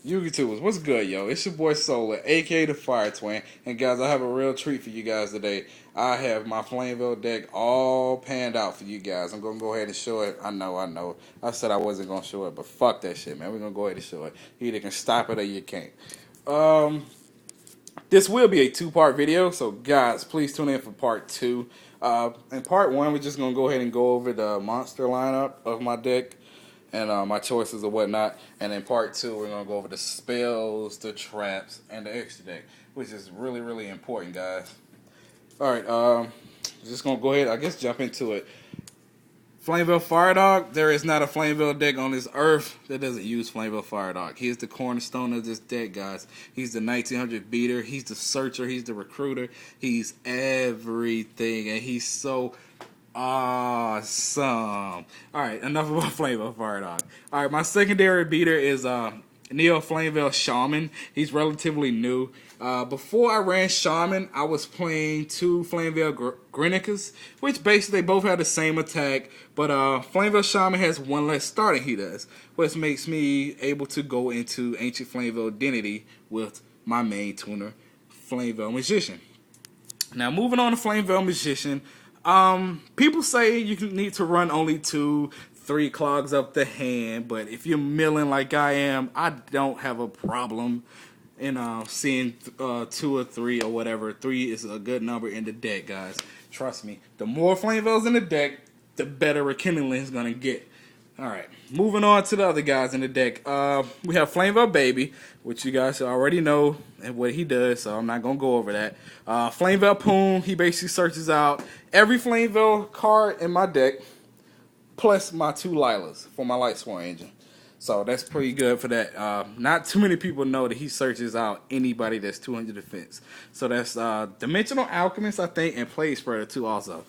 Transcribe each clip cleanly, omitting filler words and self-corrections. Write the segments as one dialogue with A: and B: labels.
A: YouTubers, what's good, yo? It's your boy Solar, aka the Fire Twin, and guys, I have a real treat for you guys today. I have my Flamvell deck all panned out for you guys. I'm gonna go ahead and show it. I know. I said I wasn't gonna show it, but fuck that shit, man. We're gonna go ahead and show it. You either can stop it or you can't. Um, this will be a two-part video, so guys, please tune in for part two. In part one, we're just gonna go ahead and go over the monster lineup of my deck and my choices or whatnot. And in part two, we're gonna go over the spells, the traps, and the extra deck, which is really important, guys. All right, just gonna go ahead, I guess, jump into it. Flamvell Fire Dog. There is not a Flamvell deck on this earth that doesn't use Flamvell Fire Dog. He is the cornerstone of this deck, guys. He's the 1900 beater. He's the searcher. He's the recruiter. He's everything, and he's so awesome. All right, enough about Flamvell Fire Dog. All right, my secondary beater is Neo Flamvell Shaman. He's relatively new. Before I ran Shaman, I was playing two Flamvell Grenicas, which basically both have the same attack, but Flamvell Shaman has one less starting he does, which makes me able to go into Ancient Flamvell Deity with my main tuner, Flamvell Magician. Now, moving on to Flamvell Magician, people say you need to run only 2-3 clogs up the hand, but if you're milling like I am, I don't have a problem in seeing 2 or 3 or whatever. 3 is a good number in the deck, guys. Trust me. The more Flamevells in the deck, the better Rekindling is gonna get. Alright, moving on to the other guys in the deck. We have Flamvell Baby, which you guys already know and what he does, so I'm not going to go over that. Flamvell Poon, he basically searches out every Flamvell card in my deck, plus my 2 Lilas for my Light Sworn engine. So that's pretty good for that. Not too many people know that he searches out anybody that's 200 defense. So that's Dimensional Alchemist, I think, and Plague Spreader too also.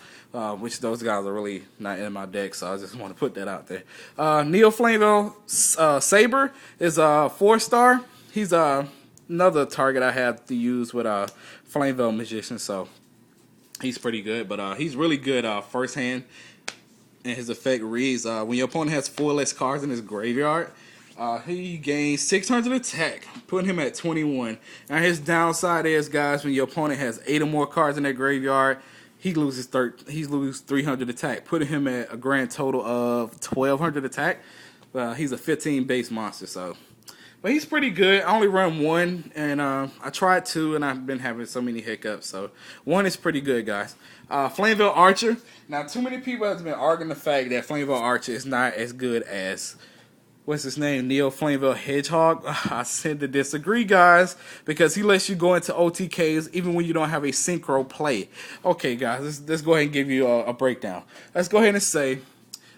A: Which those guys are really not in my deck, so I just want to put that out there. Neo Flamvell Saber is a 4-star. He's another target I have to use with Flamvell Magician, so he's pretty good. But he's really good first hand. And his effect reads, when your opponent has 4 less cards in his graveyard, he gains 600 attack, putting him at 21. Now his downside is, guys, when your opponent has 8 or more cards in their graveyard, he loses 300 attack, putting him at a grand total of 1200 attack. He's a 15 base monster, so. But he's pretty good. I only run 1, and I tried 2, and I've been having so many hiccups. So 1 is pretty good, guys. Flamvell Archer. Now, too many people have been arguing the fact that Flamvell Archer is not as good as, what's his name, Neo Flamvell Hedgehog. I tend to disagree, guys, because he lets you go into OTKs even when you don't have a synchro play. Okay, guys, let's go ahead and give you a breakdown. Let's go ahead and say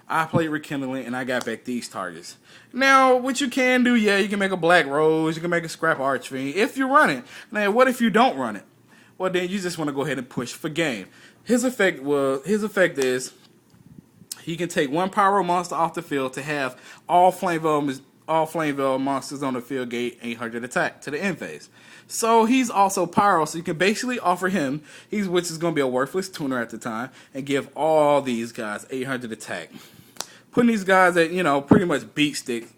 A: I played Rekindling and I got back these targets. Now, what you can do, yeah, you can make a Black Rose, you can make a Scrap Archfiend if you run it. Now, what if you don't run it? Well, then you just want to go ahead and push for game. His effect is he can take 1 Pyro monster off the field to have all Flamevell monsters on the field gate 800 attack to the end phase. So he's also Pyro, so you can basically offer him, which is going to be a worthless tuner at the time, and give all these guys 800 attack. Putting these guys at, pretty much beat sticks,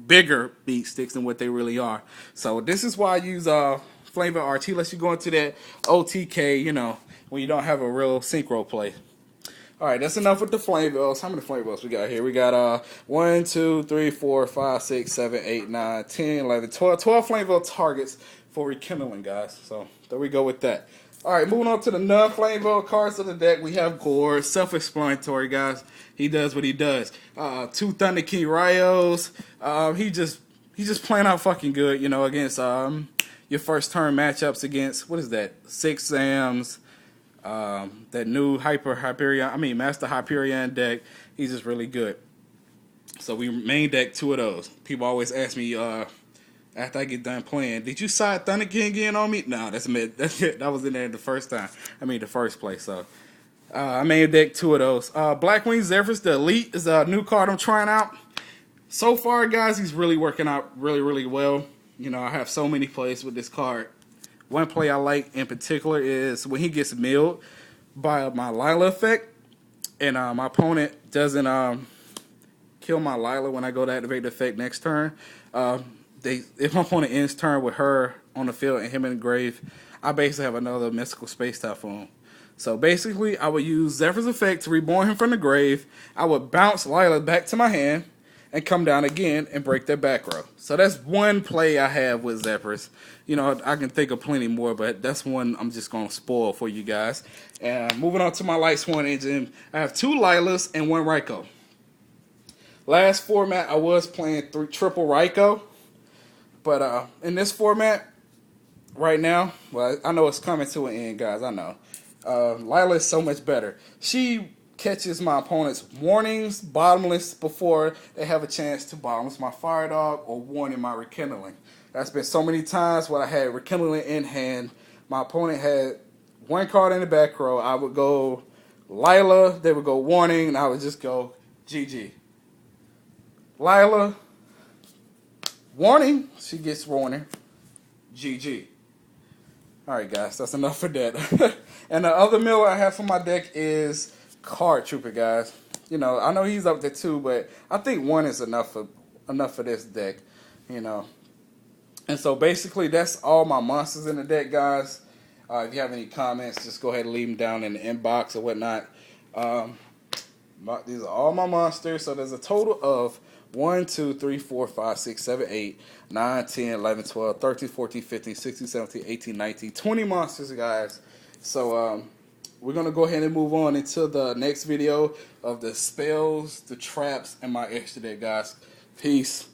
A: bigger beat sticks than what they really are. So this is why I use Flamevell Arch. He lets you go into that OTK, when you don't have a real synchro play. Alright, that's enough with the Flamevells. How many Flamevells we got here? We got 1, 2, 3, 4, 5, 6, 7, 8, 9, 10, 11, 12 Flamevell targets for Rekindling, guys. So there we go with that. Alright, moving on to the non-Flamevell cards of the deck. We have Gore. Self-explanatory, guys. He does what he does. 2 Thunder King Rayos. He's just playing out fucking good, against your first turn matchups against, what is that? 6 Sams. That new Master Hyperion deck. He's just really good. So we main deck 2 of those. People always ask me after I get done playing, did you side Thunder King again on me? No, that's it. That was in there the first time. The first place. So I main deck 2 of those. Blackwing Zephyrs, the Elite, is a new card I'm trying out. So far, guys, he's really working out really well. I have so many plays with this card. One play I like in particular is when he gets milled by my Lila effect, and my opponent doesn't kill my Lila when I go to activate the effect next turn. if my opponent ends turn with her on the field and him in the grave, I basically have another mystical space typhoon. So basically, I would use Zephyr's effect to reborn him from the grave. I would bounce Lila back to my hand and come down again and break their back row. So that's one play I have with Zephyrs. You know, I can think of plenty more, but that's one I'm just going to spoil for you guys. And moving on to my Light Sworn engine, I have 2 Lilas and 1 Raikou. Last format, I was playing triple Raikou. But in this format, right now, well, I know it's coming to an end, guys. I know. Lila is so much better. She catches my opponent's warnings bottomless before they have a chance to bottomless my Fire Dog or warning my Rekindling. That's been so many times when I had Rekindling in hand. My opponent had 1 card in the back row. I would go Lila, they would go warning, and I would just go GG. Lila, warning, she gets warning, GG. Alright guys, that's enough for that. And the other mill I have for my deck is Card Trooper, guys. You know, I know he's up there too, but I think 1 is enough for this deck, you know. And so basically that's all my monsters in the deck, guys. If you have any comments, just go ahead and leave them down in the inbox or whatnot. These are all my monsters, so there's a total of 1, 2, 3, 4, 5, 6, 7, 8, 9, 10, 11, 12, 13, 14, 15, 16, 17, 18, 19, 20 monsters, guys. So we're going to go ahead and move on into the next video of the spells, the traps, and my extra deck, guys. Peace.